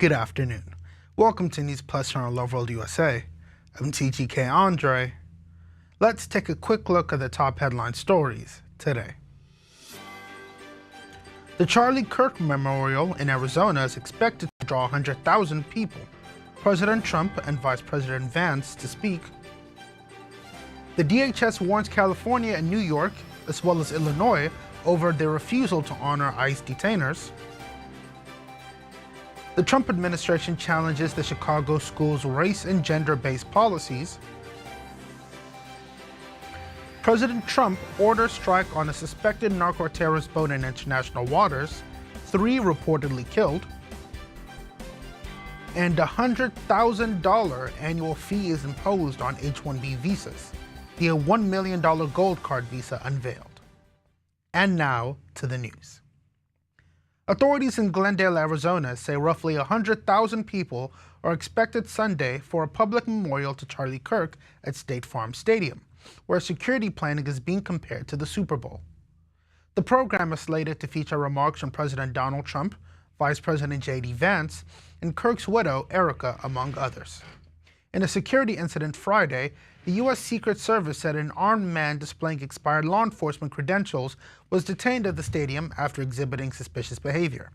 Good afternoon. Welcome to News Plus here on Loveworld USA. I'm TGK Andre. Let's take a quick look at the top headline stories today. The Charlie Kirk Memorial in Arizona is expected to draw 100,000 people. President Trump and Vice President Vance to speak. The DHS warns California and New York, as well as Illinois, over their refusal to honor ICE detainers. The Trump administration challenges the Chicago schools' race and gender-based policies. President Trump orders strike on a suspected narco-terrorist boat in international waters, 3 reportedly killed. And a $100,000 annual fee is imposed on H-1B visas, the $1 million gold card visa unveiled. And now to the news. Authorities in Glendale, Arizona say roughly 100,000 people are expected Sunday for a public memorial to Charlie Kirk at State Farm Stadium, where security planning is being compared to the Super Bowl. The program is slated to feature remarks from President Donald Trump, Vice President J.D. Vance, and Kirk's widow, Erica, among others. In a security incident Friday, the U.S. Secret Service said an armed man displaying expired law enforcement credentials was detained at the stadium after exhibiting suspicious behavior.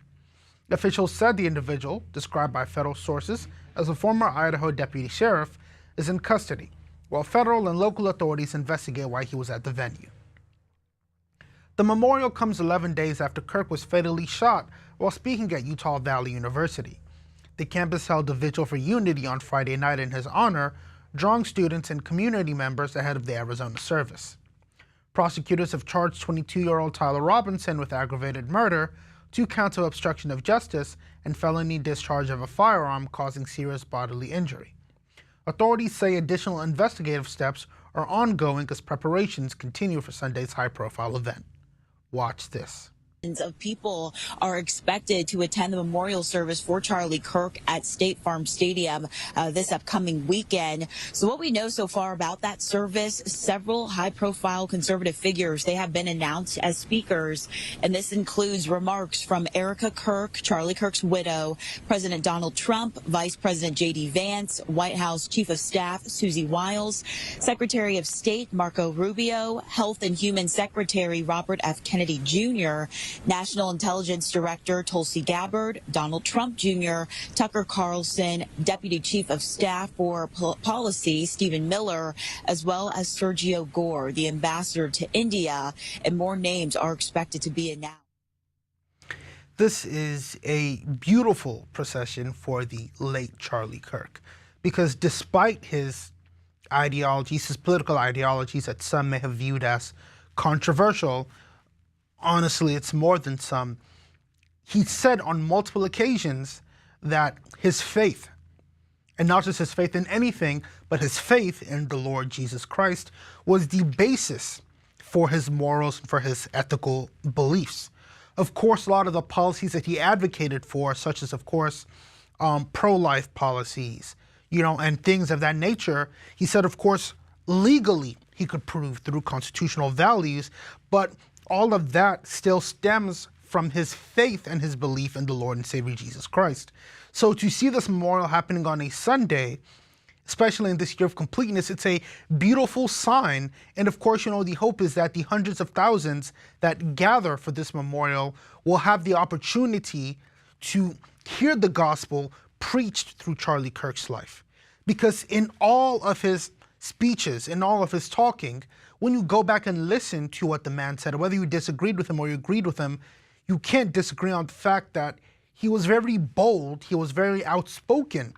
Officials said the individual, described by federal sources as a former Idaho deputy sheriff, is in custody, while federal and local authorities investigate why he was at the venue. The memorial comes 11 days after Kirk was fatally shot while speaking at Utah Valley University. The campus held a vigil for unity on Friday night in his honor, drawing students and community members ahead of the Arizona service. Prosecutors have charged 22-year-old Tyler Robinson with aggravated murder, 2 counts of obstruction of justice, and felony discharge of a firearm causing serious bodily injury. Authorities say additional investigative steps are ongoing as preparations continue for Sunday's high-profile event. Watch this. Of people are expected to attend the memorial service for Charlie Kirk at State Farm Stadium this upcoming weekend. So what we know so far about that service, several high-profile conservative figures, they have been announced as speakers, and this includes remarks from Erica Kirk, Charlie Kirk's widow, President Donald Trump, Vice President J.D. Vance, White House Chief of Staff Susie Wiles, Secretary of State Marco Rubio, Health and Human Secretary Robert F. Kennedy Jr., National Intelligence Director Tulsi Gabbard, Donald Trump Jr., Tucker Carlson, Deputy Chief of Staff for Policy Stephen Miller, as well as Sergio Gore, the ambassador to India, and more names are expected to be announced. This is a beautiful procession for the late Charlie Kirk, because despite his ideologies, his political ideologies that some may have viewed as controversial, honestly, it's more than some. He said on multiple occasions that his faith, and not just his faith in anything, but his faith in the Lord Jesus Christ, was the basis for his morals and for his ethical beliefs. Of course, a lot of the policies that he advocated for, such as, of course, pro-life policies, and things of that nature, he said, of course, legally he could prove through constitutional values, but all of that still stems from his faith and his belief in the Lord and Savior Jesus Christ. So to see this memorial happening on a Sunday, especially in this year of completeness, it's a beautiful sign. And of course, the hope is that the hundreds of thousands that gather for this memorial will have the opportunity to hear the gospel preached through Charlie Kirk's life. Because in all of his speeches, in all of his talking, when you go back and listen to what the man said, whether you disagreed with him or you agreed with him, you can't disagree on the fact that he was very bold, he was very outspoken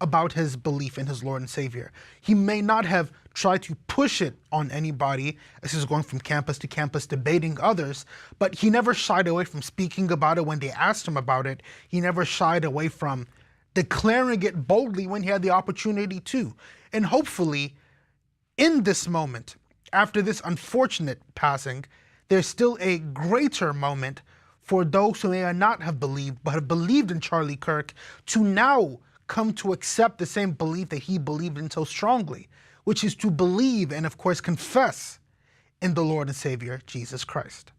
about his belief in his Lord and Savior. He may not have tried to push it on anybody as he was going from campus to campus debating others, but he never shied away from speaking about it when they asked him about it. He never shied away from declaring it boldly when he had the opportunity to. And hopefully, in this moment, after this unfortunate passing, there's still a greater moment for those who may not have believed, but have believed in Charlie Kirk, to now come to accept the same belief that he believed in so strongly, which is to believe and, of course, confess in the Lord and Savior, Jesus Christ.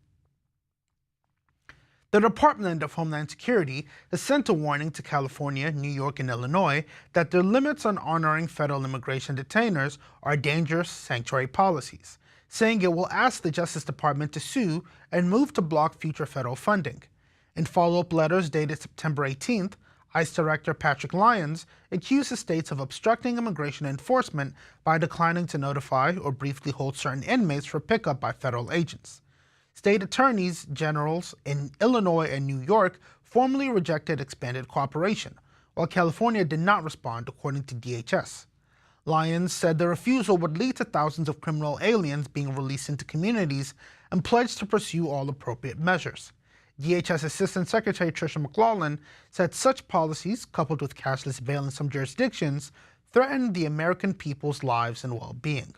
The Department of Homeland Security has sent a warning to California, New York, and Illinois that their limits on honoring federal immigration detainers are dangerous sanctuary policies, saying it will ask the Justice Department to sue and move to block future federal funding. In follow-up letters dated September 18th, ICE Director Patrick Lyons accused the states of obstructing immigration enforcement by declining to notify or briefly hold certain inmates for pickup by federal agents. State attorneys generals in Illinois and New York formally rejected expanded cooperation, while California did not respond, according to DHS. Lyons said the refusal would lead to thousands of criminal aliens being released into communities and pledged to pursue all appropriate measures. DHS Assistant Secretary Tricia McLaughlin said such policies, coupled with cashless bail in some jurisdictions, threaten the American people's lives and well-being.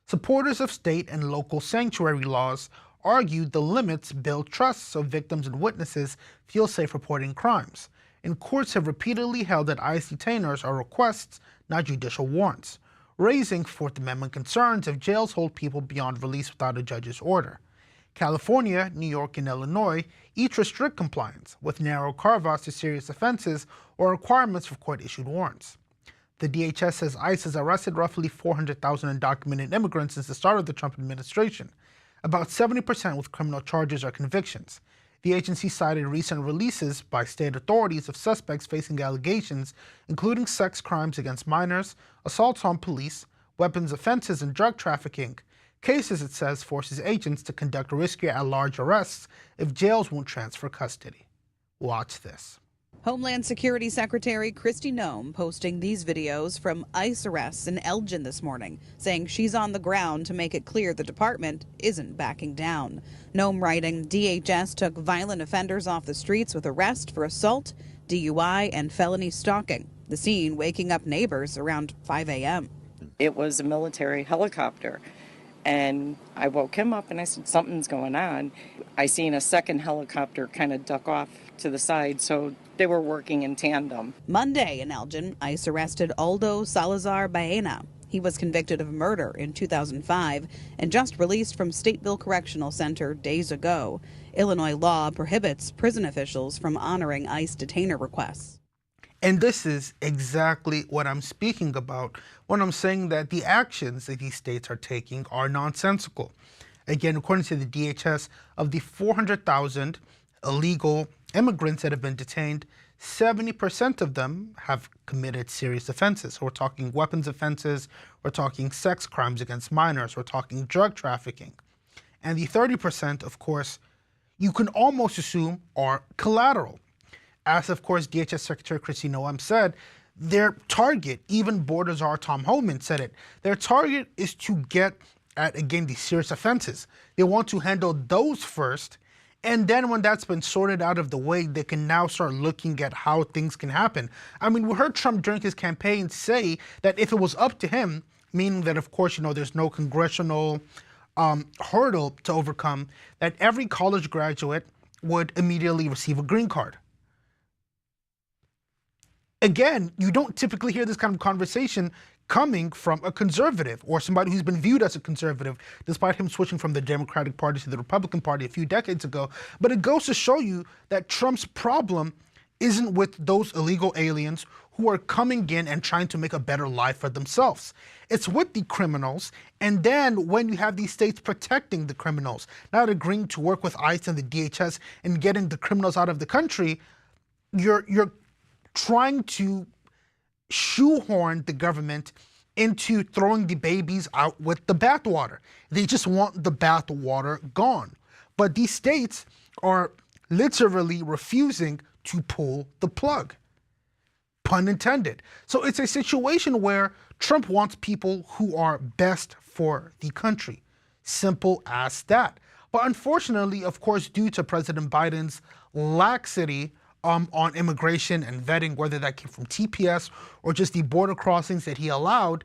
Supporters of state and local sanctuary laws argued the limits build trust so victims and witnesses feel safe reporting crimes, and courts have repeatedly held that ICE detainers are requests, not judicial warrants, raising Fourth Amendment concerns if jails hold people beyond release without a judge's order. California, New York, and Illinois each restrict compliance, with narrow carve-outs to serious offenses or requirements for court-issued warrants. The DHS says ICE has arrested roughly 400,000 undocumented immigrants since the start of the Trump administration, about 70% with criminal charges or convictions. The agency cited recent releases by state authorities of suspects facing allegations including sex crimes against minors, assaults on police, weapons offenses, and drug trafficking. Cases, it says, forces agents to conduct riskier at-large arrests if jails won't transfer custody. Watch this. Homeland Security Secretary Kristi Noem posting these videos from ICE arrests in Elgin this morning, saying she's on the ground to make it clear the department isn't backing down. Noem writing, DHS took violent offenders off the streets with arrest for assault, DUI, and felony stalking. The scene waking up neighbors around 5 a.m. It was a military helicopter. And I woke him up and I said, something's going on. I seen a second helicopter kind of duck off to the side, so they were working in tandem. Monday in Elgin, ICE arrested Aldo Salazar Baena. He was convicted of murder in 2005 and just released from Stateville Correctional Center days ago. Illinois law prohibits prison officials from honoring ICE detainer requests. And this is exactly what I'm speaking about when I'm saying that the actions that these states are taking are nonsensical. Again, according to the DHS, of the 400,000 illegal immigrants that have been detained, 70% of them have committed serious offenses. So we're talking weapons offenses, we're talking sex crimes against minors, we're talking drug trafficking. And the 30%, of course, you can almost assume are collateral. As, of course, DHS Secretary Kristi Noem said, their target, even Border Czar Tom Homan said it, their target is to get at, again, these serious offenses. They want to handle those first, and then when that's been sorted out of the way, they can now start looking at how things can happen. I mean, we heard Trump during his campaign say that if it was up to him, meaning that, of course, there's no congressional hurdle to overcome, that every college graduate would immediately receive a green card. Again, you don't typically hear this kind of conversation coming from a conservative or somebody who's been viewed as a conservative, despite him switching from the Democratic Party to the Republican Party a few decades ago. But it goes to show you that Trump's problem isn't with those illegal aliens who are coming in and trying to make a better life for themselves. It's with the criminals, and then when you have these states protecting the criminals, not agreeing to work with ICE and the DHS and getting the criminals out of the country, you're trying to shoehorn the government into throwing the babies out with the bathwater. They just want the bathwater gone. But these states are literally refusing to pull the plug. Pun intended. So it's a situation where Trump wants people who are best for the country. Simple as that. But unfortunately, of course, due to President Biden's laxity on immigration and vetting, whether that came from TPS or just the border crossings that he allowed,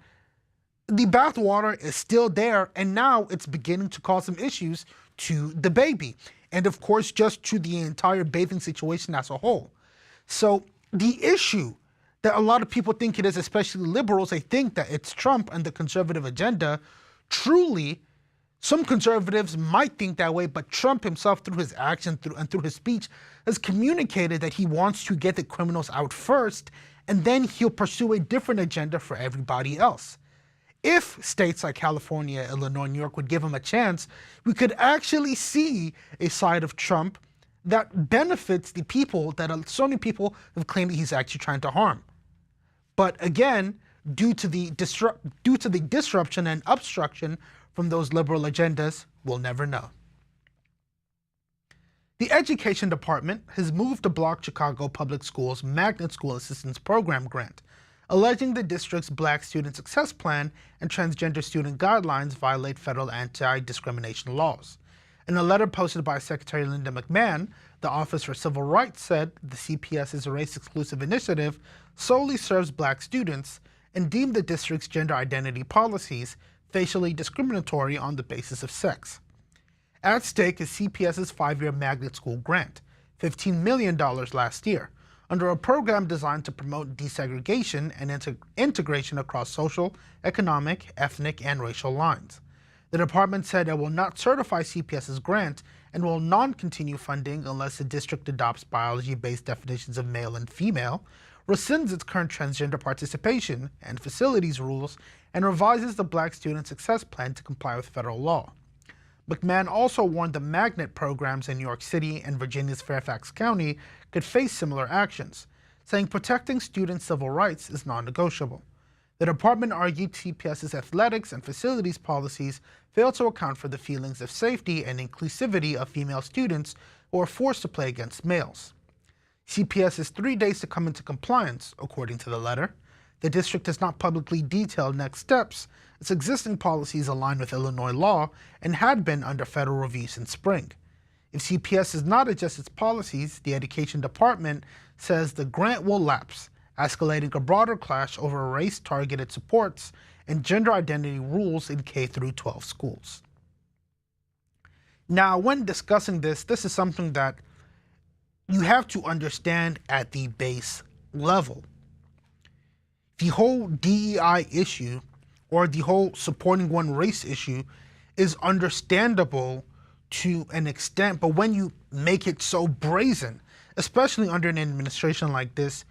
the bathwater is still there, and now it's beginning to cause some issues to the baby. And of course, just to the entire bathing situation as a whole. So the issue that a lot of people think it is, especially liberals, they think that it's Trump and the conservative agenda. Truly, Some conservatives might think that way, but Trump himself, through his action and through his speech, has communicated that he wants to get the criminals out first, and then he'll pursue a different agenda for everybody else. If states like California, Illinois, New York would give him a chance, we could actually see a side of Trump that benefits the people that so many people have claimed that he's actually trying to harm. But again, due to the disruption and obstruction from those liberal agendas, we'll never know. The Education Department has moved to block Chicago Public Schools' Magnet School Assistance Program grant, alleging the district's Black Student Success Plan and transgender student guidelines violate federal anti-discrimination laws. In a letter posted by Secretary Linda McMahon, the Office for Civil Rights said the CPS's race-exclusive initiative solely serves Black students and deemed the district's gender identity policies facially discriminatory on the basis of sex. At stake is CPS's 5-year Magnet School grant, $15 million last year, under a program designed to promote desegregation and integration across social, economic, ethnic, and racial lines. The department said it will not certify CPS's grant and will non-continue funding unless the district adopts biology-based definitions of male and female, rescinds its current transgender participation and facilities rules, and revises the Black Student Success Plan to comply with federal law. McMahon also warned the magnet programs in New York City and Virginia's Fairfax County could face similar actions, saying protecting students' civil rights is non-negotiable. The department argued CPS's athletics and facilities policies fail to account for the feelings of safety and inclusivity of female students who are forced to play against males. CPS has 3 days to come into compliance, according to the letter. The district has not publicly detailed next steps. Its existing policies align with Illinois law and had been under federal review since spring. If CPS does not adjust its policies, the Education Department says the grant will lapse, escalating a broader clash over race-targeted supports and gender identity rules in K-12 schools. Now, when discussing this is something that you have to understand at the base level. The whole DEI issue, or the whole supporting one race issue, is understandable to an extent, but when you make it so brazen, especially under an administration like this,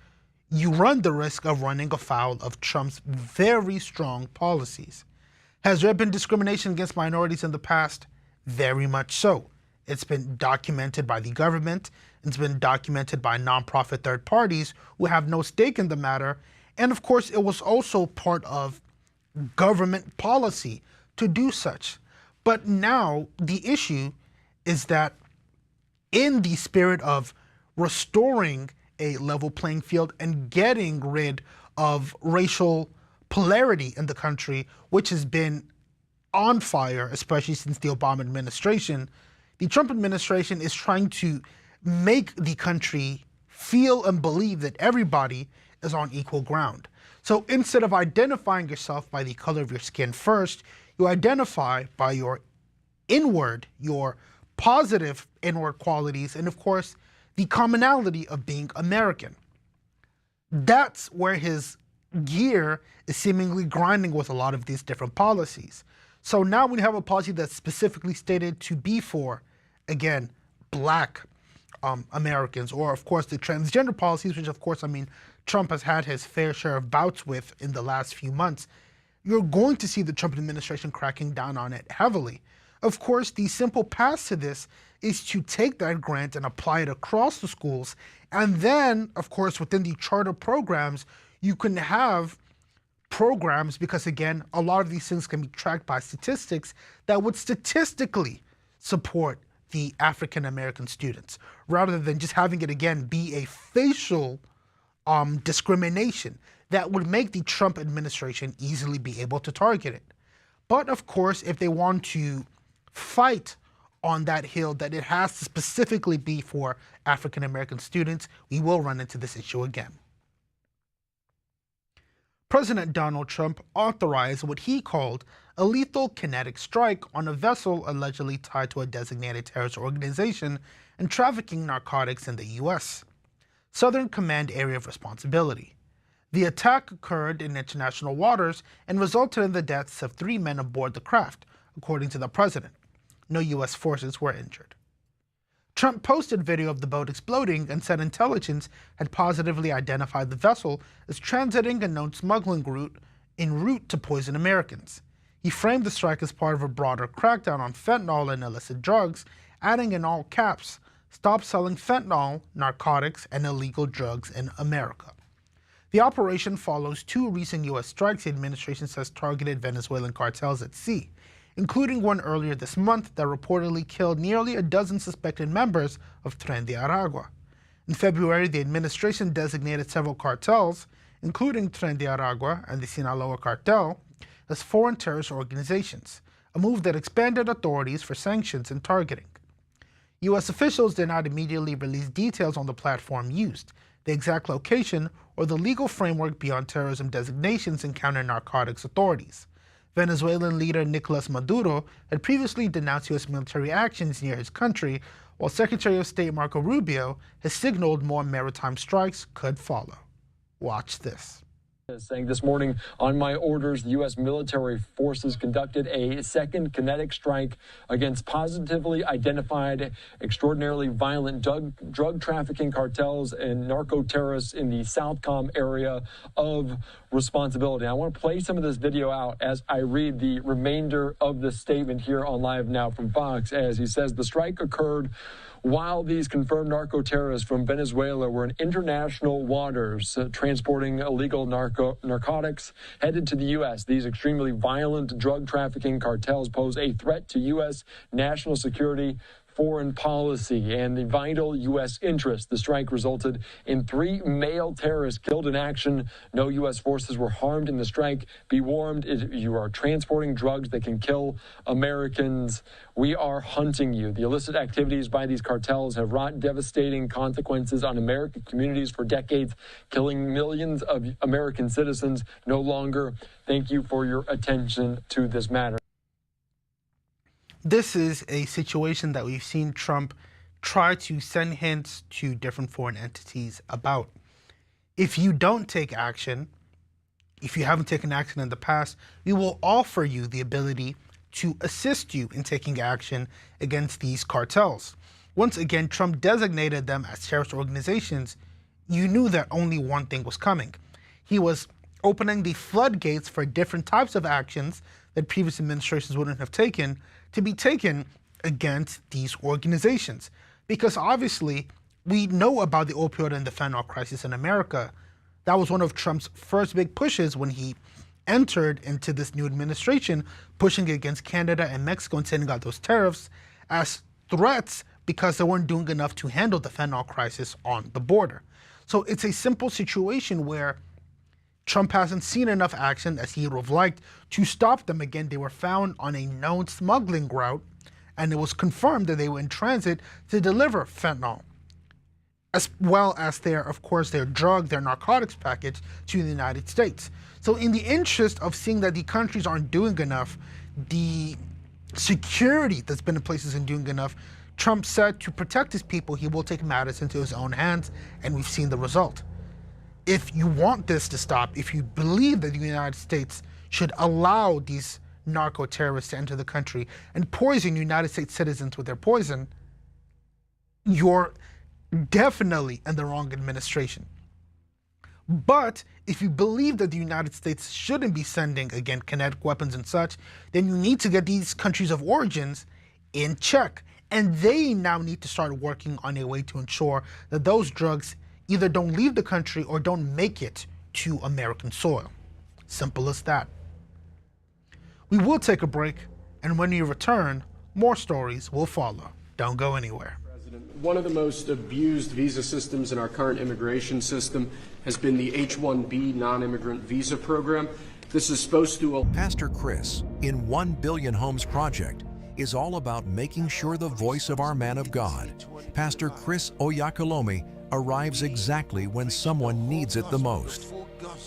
you run the risk of running afoul of Trump's very strong policies. Has there been discrimination against minorities in the past? Very much so. It's been documented by the government. It's been documented by nonprofit third parties who have no stake in the matter. And of course, it was also part of government policy to do such. But now the issue is that in the spirit of restoring a level playing field and getting rid of racial polarity in the country, which has been on fire, especially since the Obama administration, the Trump administration is trying to make the country feel and believe that everybody is on equal ground. So instead of identifying yourself by the color of your skin first, you identify by your inward, your positive inward qualities, and of course, the commonality of being American. That's where his gear is seemingly grinding with a lot of these different policies. So now we have a policy that's specifically stated to be for, again, Black Americans, or of course the transgender policies, which of course, I mean, Trump has had his fair share of bouts with in the last few months. You're going to see the Trump administration cracking down on it heavily. Of course, the simple path to this is to take that grant and apply it across the schools. And then, of course, within the charter programs, you can have programs, because again, a lot of these things can be tracked by statistics, that would statistically support the African American students, rather than just having it again be a facial discrimination that would make the Trump administration easily be able to target it. But of course, if they want to fight on that hill that it has to specifically be for African American students, we will run into this issue again. President Donald Trump authorized what he called a lethal kinetic strike on a vessel allegedly tied to a designated terrorist organization and trafficking narcotics in the U.S. Southern Command Area of Responsibility. The attack occurred in international waters and resulted in the deaths of 3 men aboard the craft, according to the president. No U.S. forces were injured. Trump posted video of the boat exploding and said intelligence had positively identified the vessel as transiting a known smuggling route en route to poison Americans. He framed the strike as part of a broader crackdown on fentanyl and illicit drugs, adding in all caps, "Stop selling fentanyl, narcotics, and illegal drugs in America." The operation follows two recent U.S. strikes the administration says targeted Venezuelan cartels at sea, including one earlier this month that reportedly killed nearly a dozen suspected members of Tren de Aragua. In February, the administration designated several cartels, including Tren de Aragua and the Sinaloa cartel, as foreign terrorist organizations, a move that expanded authorities for sanctions and targeting. U.S. officials did not immediately release details on the platform used, the exact location, or the legal framework beyond terrorism designations and counter-narcotics authorities. Venezuelan leader Nicolas Maduro had previously denounced U.S. military actions near his country, while Secretary of State Marco Rubio has signaled more maritime strikes could follow. Watch this. Saying this morning, on my orders, the U.S. military forces conducted a second kinetic strike against positively identified, extraordinarily violent drug trafficking cartels and narco-terrorists in the Southcom area of responsibility. I want to play some of this video out as I read the remainder of the statement here on Live Now from Fox, as he says the strike occurred while these confirmed narco-terrorists from Venezuela were in international waters transporting illegal narcotics headed to the U.S. These extremely violent drug trafficking cartels pose a threat to U.S. national security, foreign policy, and the vital U.S. interest. The strike resulted in 3 male terrorists killed in action. No U.S. forces were harmed in the strike. Be warned, you are transporting drugs that can kill Americans. We are hunting you. The illicit activities by these cartels have wrought devastating consequences on American communities for decades, killing millions of American citizens. No longer. Thank you for your attention to this matter. This is a situation that we've seen Trump try to send hints to different foreign entities about. If you don't take action, if you haven't taken action in the past, we will offer you the ability to assist you in taking action against these cartels. Once again, Trump designated them as terrorist organizations. You knew that only one thing was coming. He was opening the floodgates for different types of actions that previous administrations wouldn't have taken to be taken against these organizations. Because obviously, we know about the opioid and the fentanyl crisis in America. That was one of Trump's first big pushes when he entered into this new administration, pushing against Canada and Mexico and sending out those tariffs as threats because they weren't doing enough to handle the fentanyl crisis on the border. So it's a simple situation where Trump hasn't seen enough action, as he would have liked, to stop them. Again, they were found on a known smuggling route, and it was confirmed that they were in transit to deliver fentanyl, as well as their narcotics package to the United States. So in the interest of seeing that the countries aren't doing enough, the security that's been in place isn't doing enough, Trump said to protect his people, he will take matters into his own hands, and we've seen the result. If you want this to stop, if you believe that the United States should allow these narco-terrorists to enter the country and poison United States citizens with their poison, you're definitely in the wrong administration. But if you believe that the United States shouldn't be sending, again, kinetic weapons and such, then you need to get these countries of origins in check. And they now need to start working on a way to ensure that those drugs either don't leave the country or don't make it to American soil. Simple as that. We will take a break, and when we return, more stories will follow. Don't go anywhere. One of the most abused visa systems in our current immigration system has been the H-1B non-immigrant visa program. This is supposed to... Pastor Chris, in 1 Billion Homes Project, is all about making sure the voice of our man of God, Pastor Chris Oyakhilome, arrives exactly when someone needs it the most.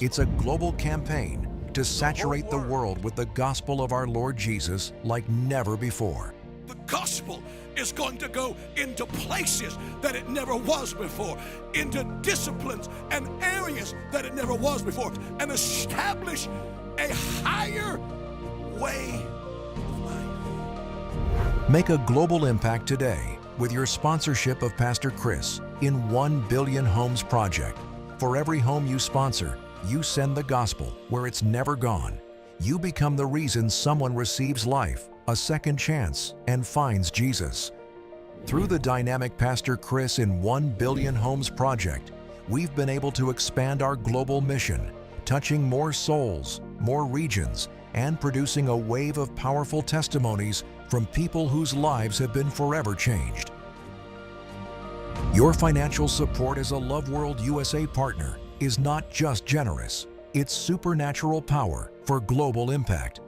It's a global campaign to saturate the world with the gospel of our Lord Jesus like never before. The gospel is going to go into places that it never was before, into disciplines and areas that it never was before, and establish a higher way of life. Make a global impact today with your sponsorship of Pastor Chris in 1 Billion Homes Project. For every home you sponsor, you send the gospel where it's never gone. You become the reason someone receives life, a second chance, and finds Jesus. Through the dynamic Pastor Chris in 1 Billion Homes Project, we've been able to expand our global mission, touching more souls, more regions, and producing a wave of powerful testimonies from people whose lives have been forever changed. Your financial support as a Loveworld USA partner is not just generous, it's supernatural power for global impact.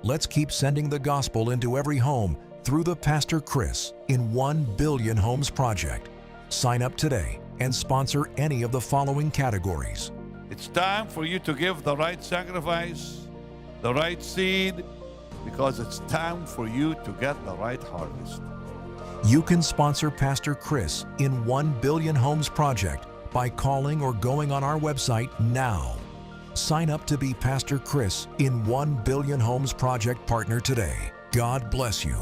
Let's keep sending the gospel into every home through the Pastor Chris in 1 Billion Homes Project. Sign up today and sponsor any of the following categories. It's time for you to give the right sacrifice, the right seed, because it's time for you to get the right harvest. You can sponsor Pastor Chris in 1 Billion Homes Project by calling or going on our website now. Sign up to be Pastor Chris in 1 Billion Homes Project partner today. God bless you.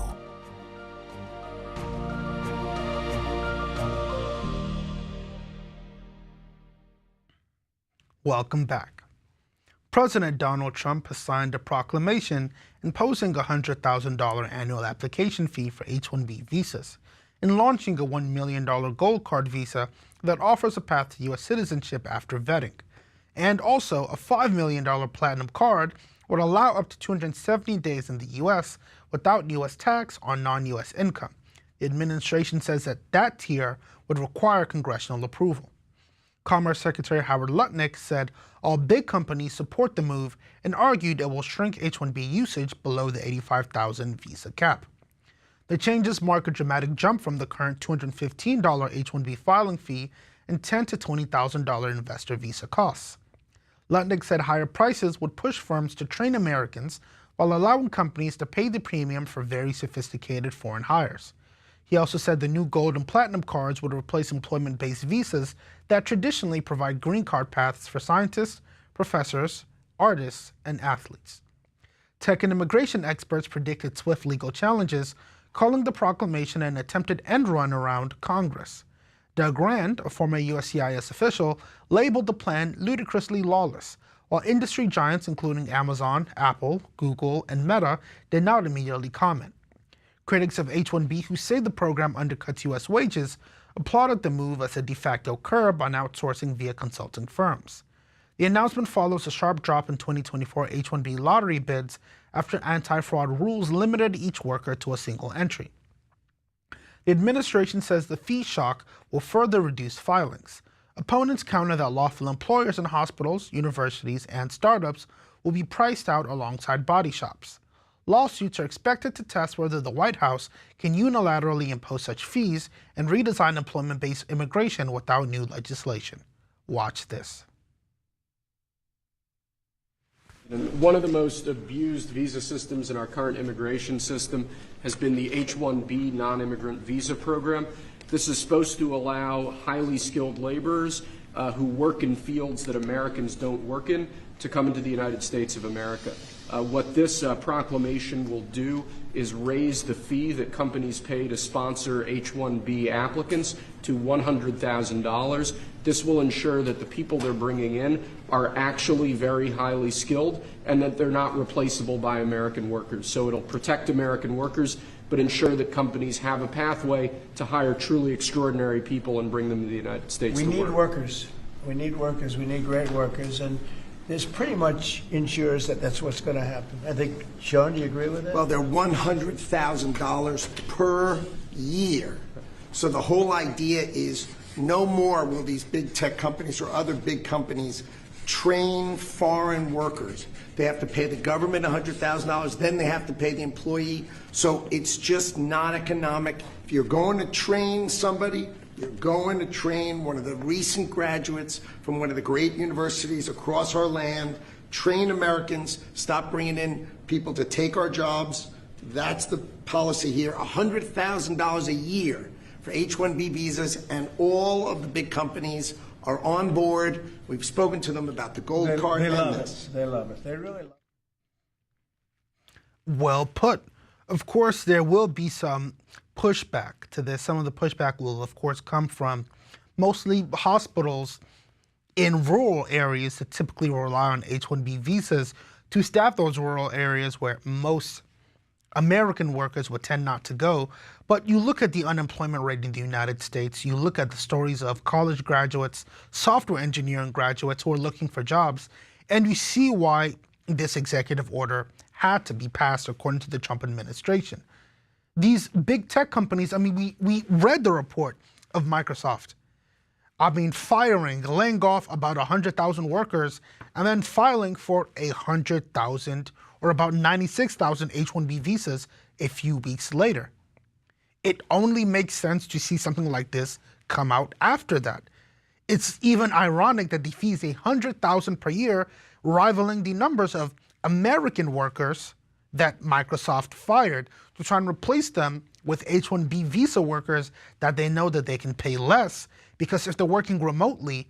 Welcome back. President Donald Trump has signed a proclamation imposing a $100,000 annual application fee for H-1B visas and launching a $1 million gold card visa that offers a path to U.S. citizenship after vetting. And also, a $5 million platinum card would allow up to 270 days in the U.S. without U.S. tax on non-U.S. income. The administration says that that tier would require congressional approval. Commerce Secretary Howard Lutnick said all big companies support the move and argued it will shrink H-1B usage below the 85,000 visa cap. The changes mark a dramatic jump from the current $215 H-1B filing fee and $10,000 to $20,000 investor visa costs. Lutnick said higher prices would push firms to train Americans while allowing companies to pay the premium for very sophisticated foreign hires. He also said the new gold and platinum cards would replace employment-based visas that traditionally provide green card paths for scientists, professors, artists, and athletes. Tech and immigration experts predicted swift legal challenges, calling the proclamation an attempted end run around Congress. Doug Rand, a former USCIS official, labeled the plan ludicrously lawless, while industry giants including Amazon, Apple, Google, and Meta did not immediately comment. Critics of H-1B who say the program undercuts U.S. wages applauded the move as a de facto curb on outsourcing via consulting firms. The announcement follows a sharp drop in 2024 H-1B lottery bids after anti-fraud rules limited each worker to a single entry. The administration says the fee shock will further reduce filings. Opponents counter that lawful employers in hospitals, universities, and startups will be priced out alongside body shops. Lawsuits are expected to test whether the White House can unilaterally impose such fees and redesign employment-based immigration without new legislation. Watch this. One of the most abused visa systems in our current immigration system has been the H-1B non-immigrant visa program. This is supposed to allow highly skilled laborers who work in fields that Americans don't work in to come into the United States of America. What this proclamation will do is raise the fee that companies pay to sponsor H-1B applicants to $100,000. This will ensure that the people they're bringing in are actually very highly skilled and that they're not replaceable by American workers. So it'll protect American workers, but ensure that companies have a pathway to hire truly extraordinary people and bring them to the United States. We need workers. We need workers. We need great workers. And this pretty much ensures that that's what's going to happen. I think, Sean, do you agree with that? Well, they're $100,000 per year. So the whole idea is no more will these big tech companies or other big companies train foreign workers. They have to pay the government $100,000, then they have to pay the employee. So it's just not economic. If you're going to train somebody, you're going to train one of the recent graduates from one of the great universities across our land, train Americans, stop bringing in people to take our jobs. That's the policy here, $100,000 a year for H-1B visas, and all of the big companies are on board. We've spoken to them about the gold card. They love it. They love it. They really love it. Well put. Of course, there will be some pushback to this. Some of the pushback will, of course, come from mostly hospitals in rural areas that typically rely on H-1B visas to staff those rural areas where most American workers would tend not to go. But you look at the unemployment rate in the United States, you look at the stories of college graduates, software engineering graduates who are looking for jobs, and you see why this executive order had to be passed according to the Trump administration. These big tech companies, I mean, we read the report of Microsoft. I mean, laying off about 100,000 workers and then filing for 100,000 or about 96,000 H-1B visas a few weeks later. It only makes sense to see something like this come out after that. It's even ironic that the fee is 100,000 per year, rivaling the numbers of American workers that Microsoft fired to try and replace them with H-1B visa workers that they know that they can pay less, because if they're working remotely,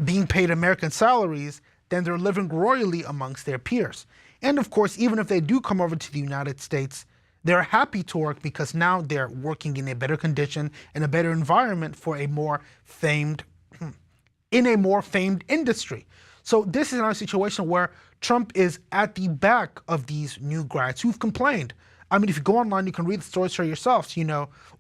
being paid American salaries, then they're living royally amongst their peers. And of course, even if they do come over to the United States, they're happy to work because now they're working in a better condition and a better environment for a more famed, in a more famed industry. So this is not a situation where Trump is at the back of these new grads who've complained. I mean, if you go online, you can read the stories for yourselves,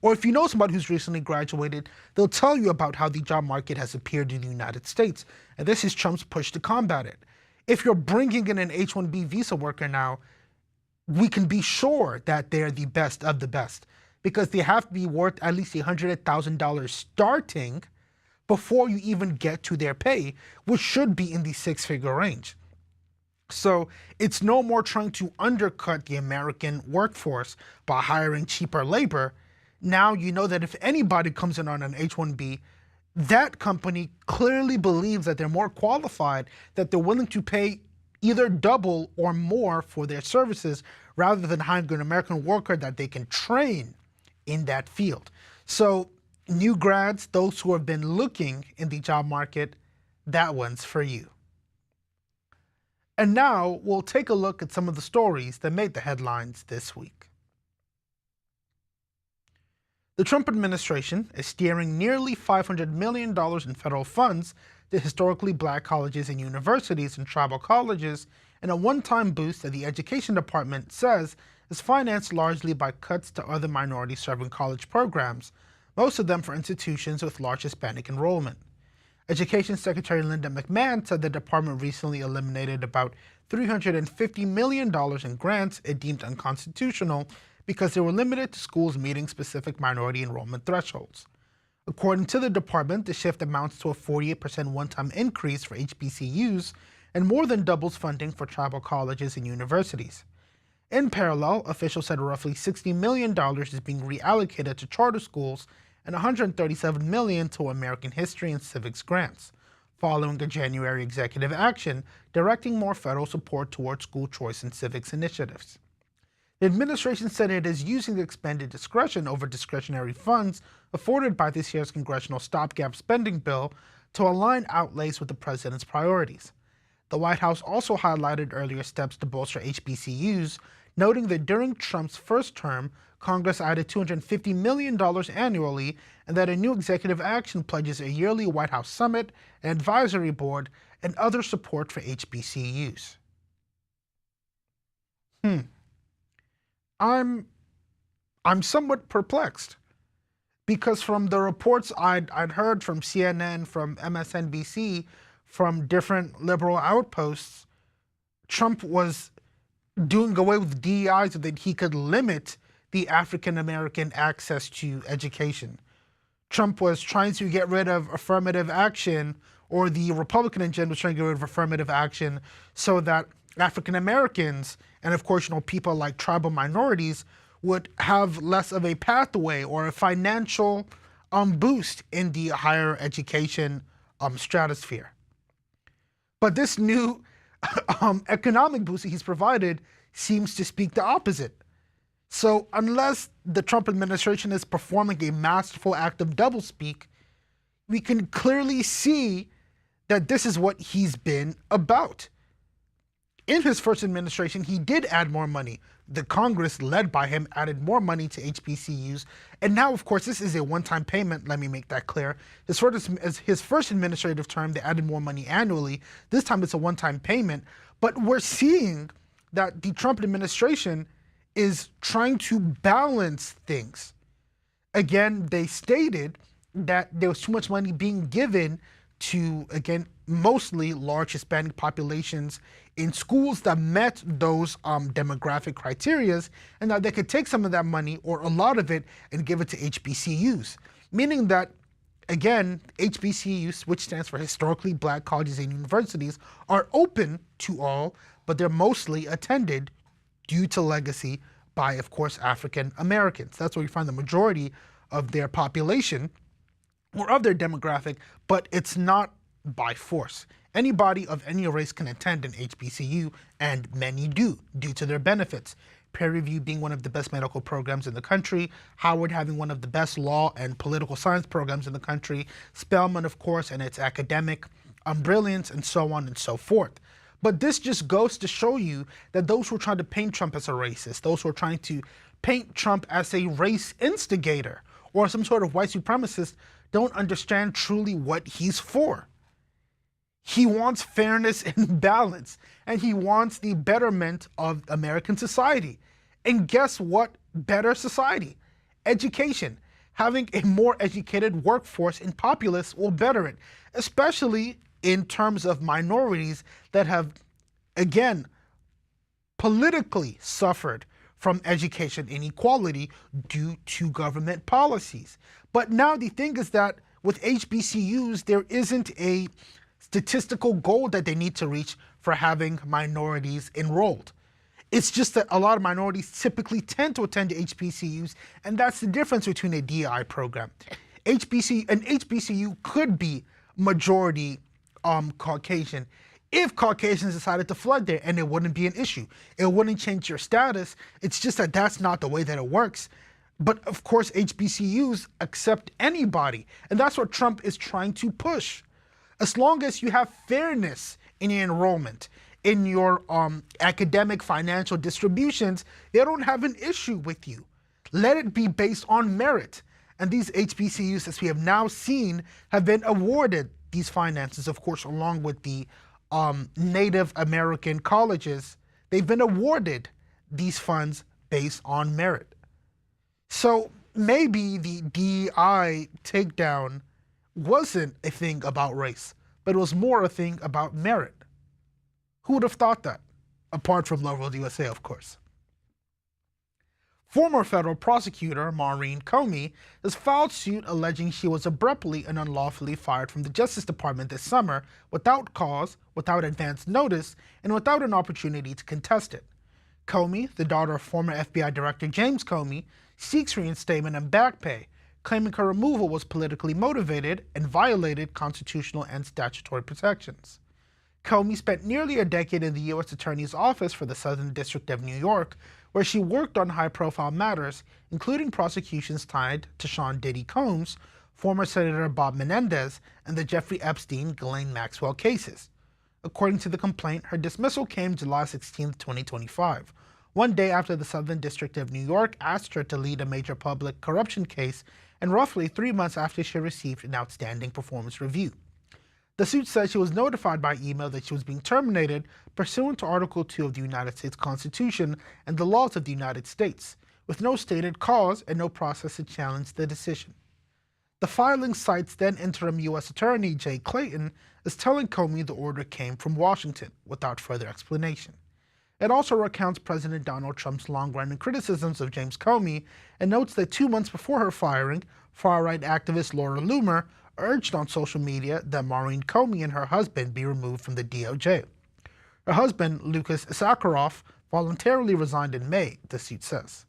or if you know somebody who's recently graduated, they'll tell you about how the job market has appeared in the United States. And this is Trump's push to combat it. If you're bringing in an H-1B visa worker now, we can be sure that they're the best of the best, because they have to be worth at least $100,000 starting before you even get to their pay, which should be in the six-figure range. So it's no more trying to undercut the American workforce by hiring cheaper labor. Now you know that if anybody comes in on an H-1B, that company clearly believes that they're more qualified, that they're willing to pay either double or more for their services rather than hiring an American worker that they can train in that field. So new grads, those who have been looking in the job market, that one's for you. And now we'll take a look at some of the stories that made the headlines this week. The Trump administration is steering nearly $500 million in federal funds to historically black colleges and universities and tribal colleges in a one-time boost that the Education Department says is financed largely by cuts to other minority-serving college programs, most of them for institutions with large Hispanic enrollment. Education Secretary Linda McMahon said the department recently eliminated about $350 million in grants it deemed unconstitutional because they were limited to schools meeting specific minority enrollment thresholds. According to the department, the shift amounts to a 48% one-time increase for HBCUs and more than doubles funding for tribal colleges and universities. In parallel, officials said roughly $60 million is being reallocated to charter schools and $137 million to American history and civics grants, following a January executive action directing more federal support towards school choice and civics initiatives. The administration said it is using the expanded discretion over discretionary funds afforded by this year's congressional stopgap spending bill to align outlays with the president's priorities. The White House also highlighted earlier steps to bolster HBCUs, noting that during Trump's first term, Congress added $250 million annually, and that a new executive action pledges a yearly White House summit, an advisory board, and other support for HBCUs. I'm somewhat perplexed, because from the reports I'd heard from CNN, from MSNBC, from different liberal outposts, Trump was doing away with DEI so that he could limit the African American access to education. Trump was trying to get rid of affirmative action, or the Republican agenda was trying to get rid of affirmative action so that African Americans and, of course, people like tribal minorities would have less of a pathway or a financial boost in the higher education stratosphere. But this new economic boost that he's provided seems to speak the opposite. So unless the Trump administration is performing a masterful act of doublespeak, we can clearly see that this is what he's been about. In his first administration, he did add more money. The Congress, led by him, added more money to HBCUs. And now, of course, this is a one-time payment. Let me make that clear. His first administrative term, they added more money annually. This time it's a one-time payment. But we're seeing that the Trump administration is trying to balance things. Again, they stated that there was too much money being given to, again, mostly large Hispanic populations in schools that met those demographic criterias, and that they could take some of that money or a lot of it and give it to HBCUs. Meaning that, again, HBCUs, which stands for Historically Black Colleges and Universities, are open to all, but they're mostly attended due to legacy by, of course, African Americans. That's where you find the majority of their population or of their demographic, but it's not by force. Anybody of any race can attend an HBCU, and many do, due to their benefits. Peer Review being one of the best medical programs in the country, Howard having one of the best law and political science programs in the country, Spelman, of course, and its academic brilliance, and so on and so forth. But this just goes to show you that those who are trying to paint Trump as a racist, those who are trying to paint Trump as a race instigator or some sort of white supremacist, don't understand truly what he's for. He wants fairness and balance, and he wants the betterment of American society. And guess what? Better society. Education. Having a more educated workforce and populace will better it, especially in terms of minorities that have, again, politically suffered from education inequality due to government policies. But now the thing is that with HBCUs, there isn't a statistical goal that they need to reach for having minorities enrolled. It's just that a lot of minorities typically tend to attend HBCUs, and that's the difference between a DI program. An HBCU could be majority Caucasian if Caucasians decided to flood there, and it wouldn't be an issue. It wouldn't change your status. It's just that that's not the way that it works. But of course, HBCUs accept anybody, and that's what Trump is trying to push. As long as you have fairness in your enrollment, in your academic financial distributions, they don't have an issue with you. Let it be based on merit. And these HBCUs, as we have now seen, have been awarded these finances, of course, along with the Native American colleges. They've been awarded these funds based on merit. So maybe the DEI takedown wasn't a thing about race, but it was more a thing about merit. Who would have thought that? Apart from Loveworld USA, of course. Former federal prosecutor Maureen Comey has filed suit alleging she was abruptly and unlawfully fired from the Justice Department this summer without cause, without advance notice, and without an opportunity to contest it. Comey, the daughter of former FBI Director James Comey, seeks reinstatement and back pay, claiming her removal was politically motivated and violated constitutional and statutory protections. Comey spent nearly a decade in the U.S. Attorney's Office for the Southern District of New York, where she worked on high-profile matters, including prosecutions tied to Sean Diddy Combs, former Senator Bob Menendez, and the Jeffrey Epstein-Ghislaine Maxwell cases. According to the complaint, her dismissal came July 16, 2025, one day after the Southern District of New York asked her to lead a major public corruption case, and roughly 3 months after she received an outstanding performance review. The suit says she was notified by email that she was being terminated pursuant to Article 2 of the United States Constitution and the laws of the United States, with no stated cause and no process to challenge the decision. The filing cites then interim U.S. Attorney Jay Clayton as telling Comey the order came from Washington, without further explanation. It also recounts President Donald Trump's long-running criticisms of James Comey and notes that 2 months before her firing, far-right activist Laura Loomer urged on social media that Maureen Comey and her husband be removed from the DOJ. Her husband, Lucas Sakharov, voluntarily resigned in May, the suit says.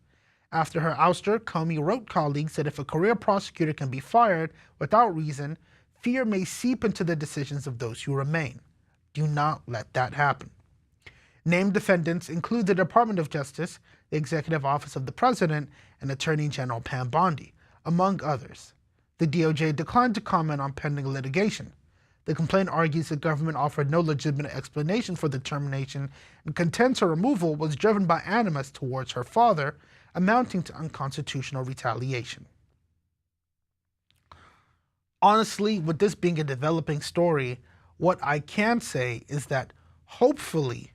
After her ouster, Comey wrote colleagues that if a career prosecutor can be fired without reason, fear may seep into the decisions of those who remain. Do not let that happen. Named defendants include the Department of Justice, the Executive Office of the President, and Attorney General Pam Bondi, among others. The DOJ declined to comment on pending litigation. The complaint argues the government offered no legitimate explanation for the termination and contends her removal was driven by animus towards her father, amounting to unconstitutional retaliation. Honestly, with this being a developing story, what I can say is that hopefully,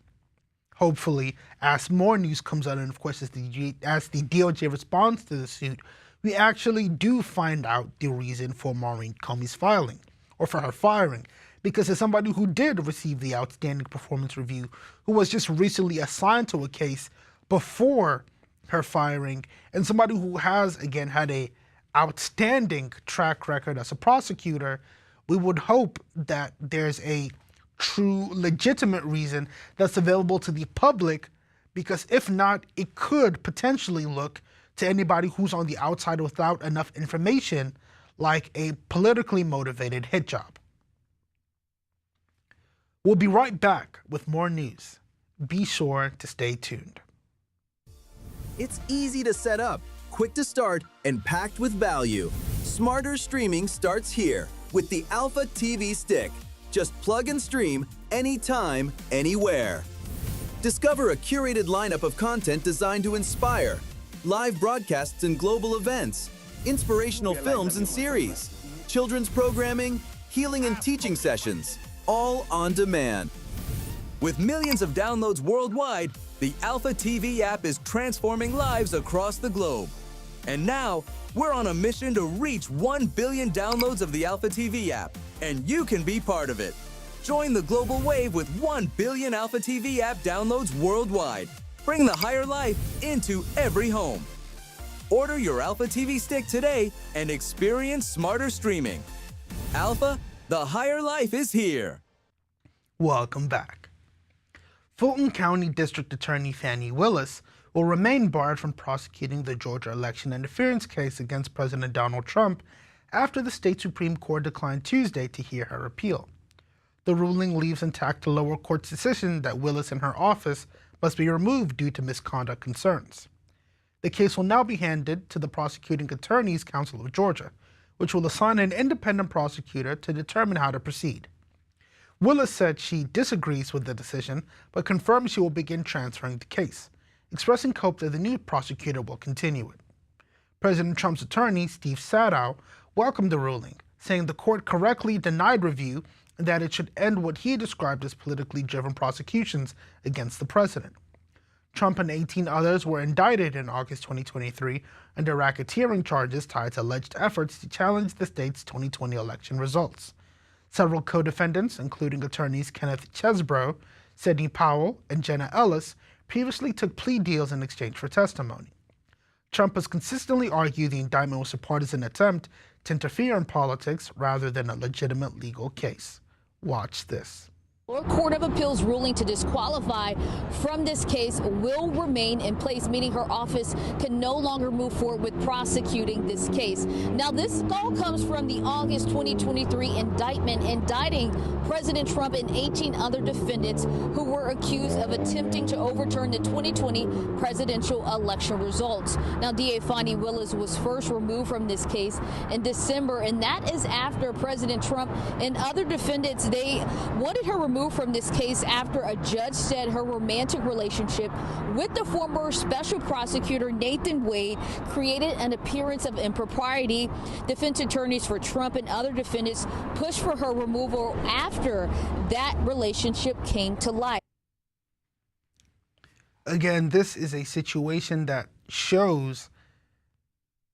as more news comes out, and of course as the DOJ responds to the suit, we actually do find out the reason for Maureen Comey's filing, or for her firing, because as somebody who did receive the Outstanding Performance Review, who was just recently assigned to a case before her firing, and somebody who has, again, had a outstanding track record as a prosecutor, we would hope that there's a true, legitimate reason that's available to the public, because if not, it could potentially look to anybody who's on the outside without enough information like a politically motivated hit job. We'll be right back with more news. Be sure to stay tuned. It's easy to set up, quick to start, and packed with value. Smarter streaming starts here with the Alpha TV Stick. Just plug and stream anytime, anywhere. Discover a curated lineup of content designed to inspire, live broadcasts and global events, inspirational films and series, children's programming, healing and teaching sessions, all on demand. With millions of downloads worldwide, the Alpha TV app is transforming lives across the globe. And now, we're on a mission to reach 1 billion downloads of the Alpha TV app, and you can be part of it. Join the global wave with 1 billion Alpha TV app downloads worldwide. Bring the higher life into every home. Order your Alpha TV Stick today and experience smarter streaming. Alpha, the higher life is here. Welcome back. Fulton County District Attorney Fani Willis will remain barred from prosecuting the Georgia election interference case against President Donald Trump after the state Supreme Court declined Tuesday to hear her appeal. The ruling leaves intact the lower court's decision that Willis and her office must be removed due to misconduct concerns. The case will now be handed to the Prosecuting Attorney's Council of Georgia, which will assign an independent prosecutor to determine how to proceed. Willis said she disagrees with the decision, but confirmed she will begin transferring the case, expressing hope that the new prosecutor will continue it. President Trump's attorney, Steve Sadow, welcomed the ruling, saying the court correctly denied review and that it should end what he described as politically driven prosecutions against the president. Trump and 18 others were indicted in August 2023 under racketeering charges tied to alleged efforts to challenge the state's 2020 election results. Several co-defendants, including attorneys Kenneth Chesbrough, Sidney Powell, and Jenna Ellis, previously took plea deals in exchange for testimony. Trump has consistently argued the indictment was a partisan attempt to interfere in politics rather than a legitimate legal case. Watch this. Lower Court of Appeals ruling to disqualify from this case will remain in place, meaning her office can no longer move forward with prosecuting this case. Now, this all comes from the August 2023 indictment indicting President Trump and 18 other defendants who were accused of attempting to overturn the 2020 presidential election results. Now, DA Fani Willis was first removed from this case in December, and that is after President Trump and other defendants, they wanted her removed from this case after a judge said her romantic relationship with the former special prosecutor Nathan Wade created an appearance of impropriety. Defense attorneys for Trump and other defendants pushed for her removal after that relationship came to light. Again, this is a situation that shows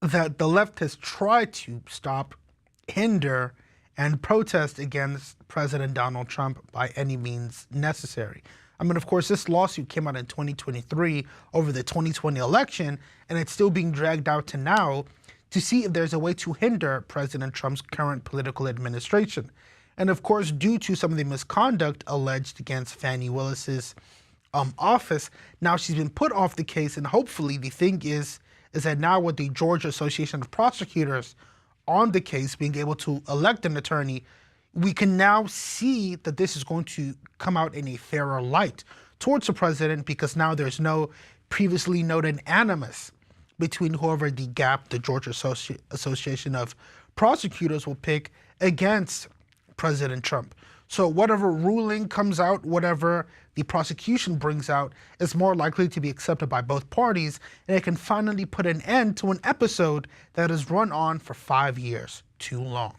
that the left has tried to stop, hinder, and protest against President Donald Trump by any means necessary. I mean, of course, this lawsuit came out in 2023 over the 2020 election, and it's still being dragged out to now to see if there's a way to hinder President Trump's current political administration. And of course, due to some of the misconduct alleged against Fani Willis's office, now she's been put off the case, and hopefully the thing is that now with the Georgia Association of Prosecutors on the case being able to elect an attorney, we can now see that this is going to come out in a fairer light towards the president, because now there's no previously noted animus between whoever the GAP, the Georgia Association of Prosecutors, will pick against President Trump. So whatever ruling comes out, whatever the prosecution brings out, is more likely to be accepted by both parties, and it can finally put an end to an episode that has run on for 5 years too long.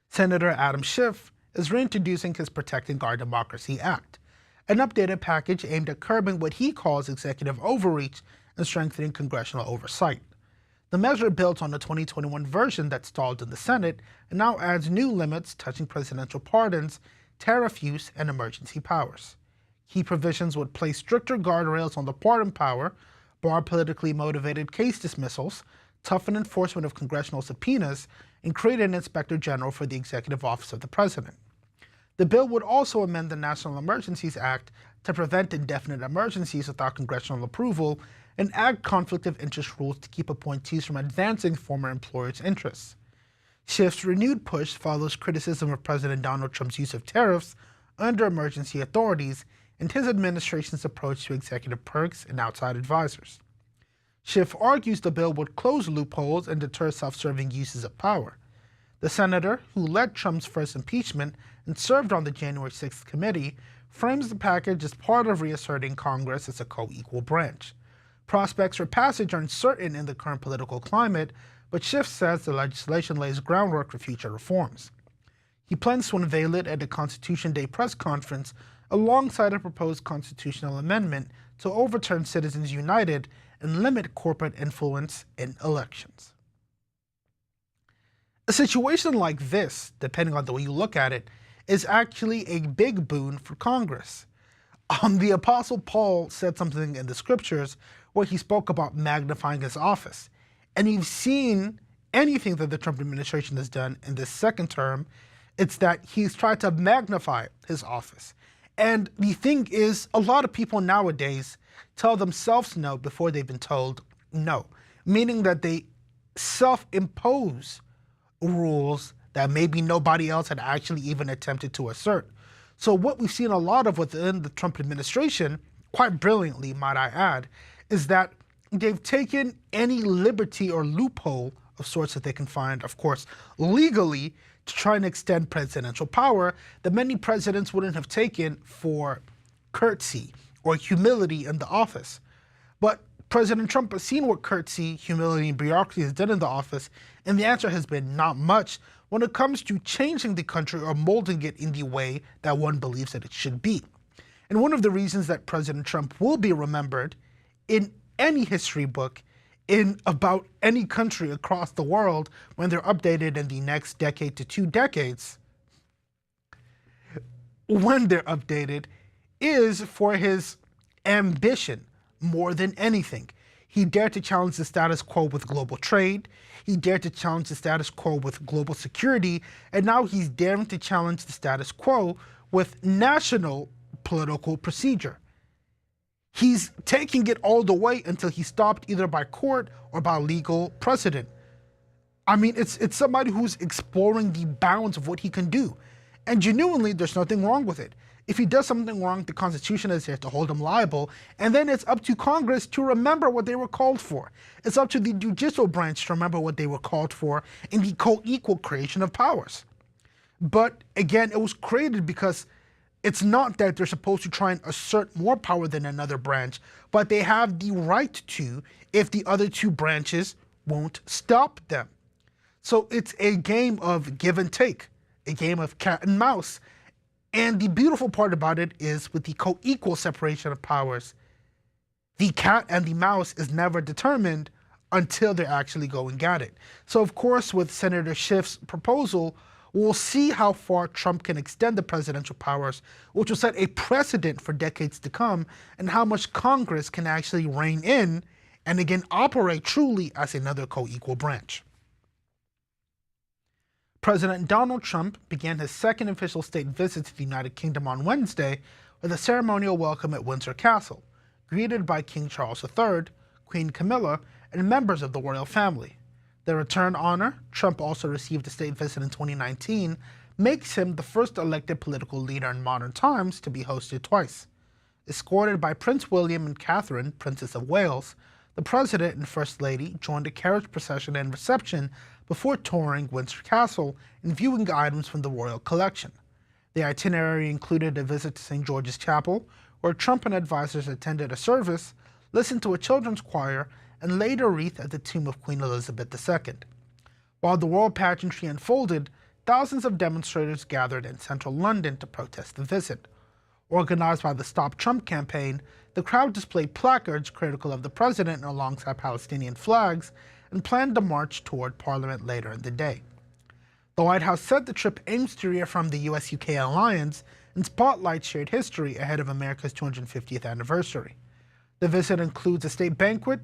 Senator Adam Schiff is reintroducing his Protecting Our Democracy Act, an updated package aimed at curbing what he calls executive overreach and strengthening congressional oversight. The measure builds on the 2021 version that stalled in the Senate and now adds new limits touching presidential pardons, tariff use, and emergency powers. Key provisions would place stricter guardrails on the pardon power, bar politically motivated case dismissals, toughen enforcement of congressional subpoenas, and create an inspector general for the executive office of the president. The bill would also amend the National Emergencies Act to prevent indefinite emergencies without congressional approval and add conflict of interest rules to keep appointees from advancing former employers' interests. Schiff's renewed push follows criticism of President Donald Trump's use of tariffs under emergency authorities and his administration's approach to executive perks and outside advisors. Schiff argues the bill would close loopholes and deter self-serving uses of power. The senator, who led Trump's first impeachment and served on the January 6th committee, frames the package as part of reasserting Congress as a co-equal branch. Prospects for passage are uncertain in the current political climate, but Schiff says the legislation lays groundwork for future reforms. He plans to unveil it at a Constitution Day press conference alongside a proposed constitutional amendment to overturn Citizens United and limit corporate influence in elections. A situation like this, depending on the way you look at it, is actually a big boon for Congress. The Apostle Paul said something in the scriptures where he spoke about magnifying his office. And you've seen anything that the Trump administration has done in this second term, it's that he's tried to magnify his office. And the thing is, a lot of people nowadays tell themselves no before they've been told no, meaning that they self-impose rules that maybe nobody else had actually even attempted to assert. So what we've seen a lot of within the Trump administration, quite brilliantly, might I add, is that they've taken any liberty or loophole of sorts that they can find, of course, legally, to try and extend presidential power that many presidents wouldn't have taken for courtesy or humility in the office. But President Trump has seen what courtesy, humility, and bureaucracy has done in the office, and the answer has been not much when it comes to changing the country or molding it in the way that one believes that it should be. And one of the reasons that President Trump will be remembered in any history book in about any country across the world when they're updated in the next decade to 2 decades, when they're updated, is for his ambition more than anything. He dared to challenge the status quo with global trade. He dared to challenge the status quo with global security. And now he's daring to challenge the status quo with national political procedure. He's taking it all the way until he's stopped either by court or by legal precedent. I mean, it's somebody who's exploring the bounds of what he can do. And genuinely, there's nothing wrong with it. If he does something wrong, the Constitution is there to hold him liable, and then it's up to Congress to remember what they were called for. It's up to the judicial branch to remember what they were called for in the co-equal creation of powers. But again, it was created because it's not that they're supposed to try and assert more power than another branch, but they have the right to if the other 2 branches won't stop them. So it's a game of give and take, a game of cat and mouse. And the beautiful part about it is with the co-equal separation of powers, the cat and the mouse is never determined until they're actually going at it. So of course, with Senator Schiff's proposal, we'll see how far Trump can extend the presidential powers, which will set a precedent for decades to come, and how much Congress can actually rein in and again operate truly as another co-equal branch. President Donald Trump began his second official state visit to the United Kingdom on Wednesday with a ceremonial welcome at Windsor Castle, greeted by King Charles III, Queen Camilla, and members of the royal family. The return honor, Trump also received a state visit in 2019, makes him the first elected political leader in modern times to be hosted twice. Escorted by Prince William and Catherine, Princess of Wales, the President and First Lady joined a carriage procession and reception before touring Windsor Castle and viewing items from the royal collection. The itinerary included a visit to St. George's Chapel, where Trump and advisors attended a service, listened to a children's choir, and laid a wreath at the tomb of Queen Elizabeth II. While the royal pageantry unfolded, thousands of demonstrators gathered in central London to protest the visit. Organized by the Stop Trump campaign, the crowd displayed placards critical of the president alongside Palestinian flags and planned to march toward Parliament later in the day. The White House said the trip aims to reaffirm the US-UK alliance and spotlight shared history ahead of America's 250th anniversary. The visit includes a state banquet,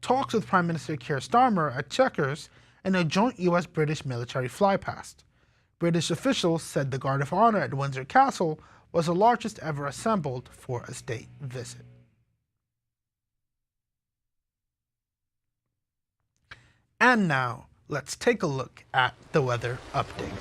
talks with Prime Minister Keir Starmer at Chequers, and a joint US-British military flypast. British officials said the Guard of Honor at Windsor Castle was the largest ever assembled for a state visit. And now, let's take a look at the weather update.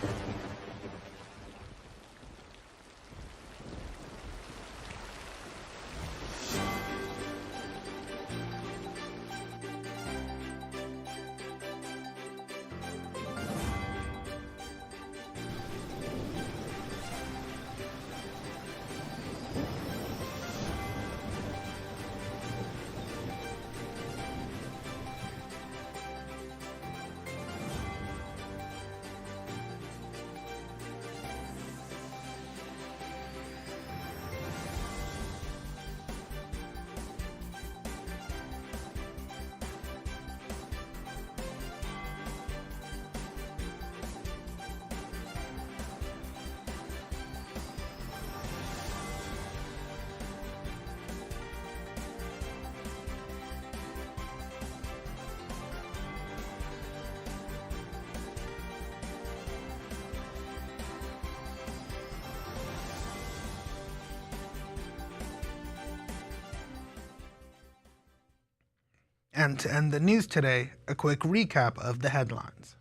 And to end the news today, a quick recap of the headlines.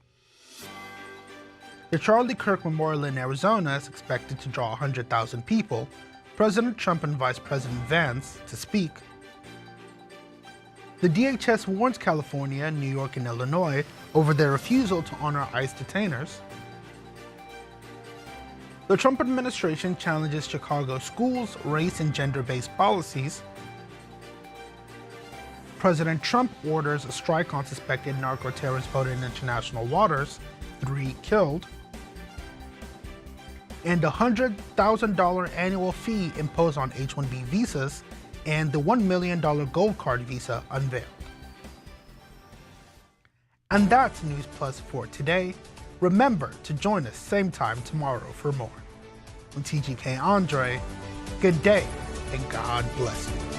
The Charlie Kirk Memorial in Arizona is expected to draw 100,000 people. President Trump and Vice President Vance to speak. The DHS warns California, New York, and Illinois over their refusal to honor ICE detainers. The Trump administration challenges Chicago schools' race and gender-based policies. President Trump orders a strike on suspected narco-terrorist boat in international waters, 3 killed. And a $100,000 annual fee imposed on H-1B visas, and the $1 million gold card visa unveiled. And that's News Plus for today. Remember to join us same time tomorrow for more. I'm TGK Andre. Good day, and God bless you.